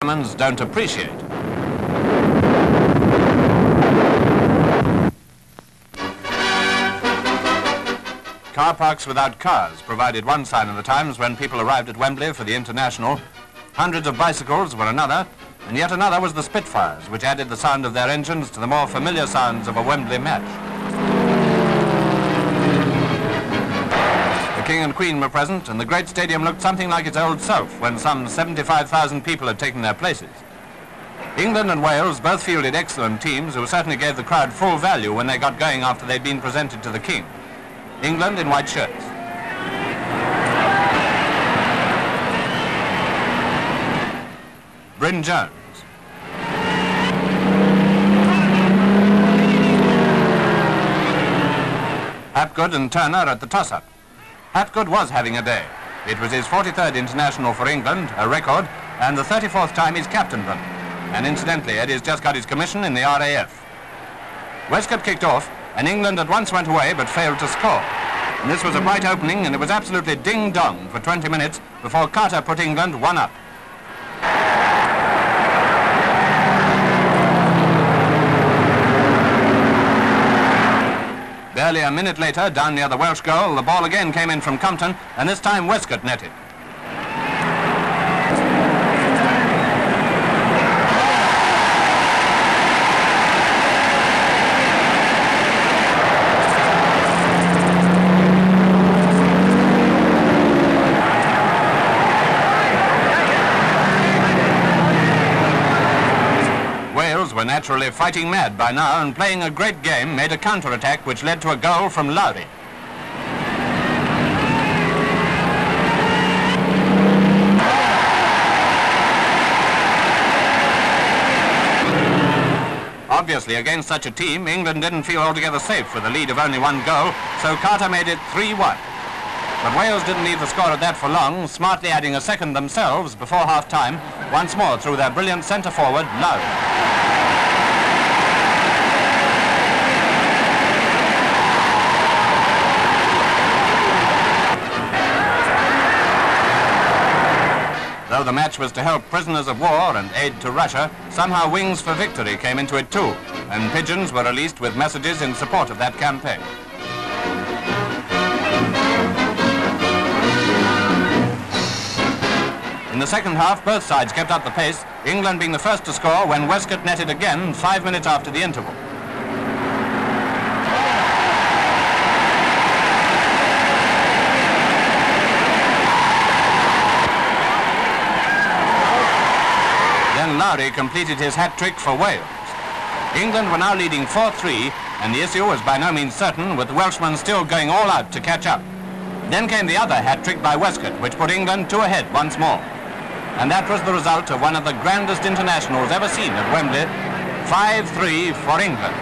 Germans don't appreciate. Car parks without cars provided one sign of the times when people arrived at Wembley for the International. Hundreds of bicycles were another, and yet another was the Spitfires, which added the sound of their engines to the more familiar sounds of a Wembley match. The King and Queen were present, and the great stadium looked something like its old self when some 75,000 people had taken their places. England and Wales both fielded excellent teams who certainly gave the crowd full value when they got going after they'd been presented to the King. England in white shirts. Bryn Jones. Hapgood and Turner at the toss-up. Hapgood was having a day. It was his 43rd international for England, a record, and the 34th time he's captained them. And incidentally, Eddie's just got his commission in the RAF. Westcott kicked off, and England at once went away but failed to score. And this was a bright opening, and it was absolutely ding-dong for 20 minutes before Carter put England one up. Barely a minute later, down near the Welsh goal, the ball again came in from Compton, and this time Westcott netted. Were naturally fighting mad by now, and playing a great game made a counter-attack which led to a goal from Lowry. Obviously, against such a team, England didn't feel altogether safe with a lead of only one goal, so Carter made it 3-1. But Wales didn't leave the score at that for long, smartly adding a second themselves before half-time, once more through their brilliant centre-forward, Lowry. Though the match was to help prisoners of war and aid to Russia, somehow Wings for Victory came into it too, and pigeons were released with messages in support of that campaign. In the second half, both sides kept up the pace, England being the first to score when Westcott netted again 5 minutes after the interval. Lowry completed his hat-trick for Wales. England were now leading 4-3, and the issue was by no means certain, with the Welshmen still going all out to catch up. Then came the other hat-trick by Westcott, which put England 2 ahead once more. And that was the result of one of the grandest internationals ever seen at Wembley, 5-3 for England.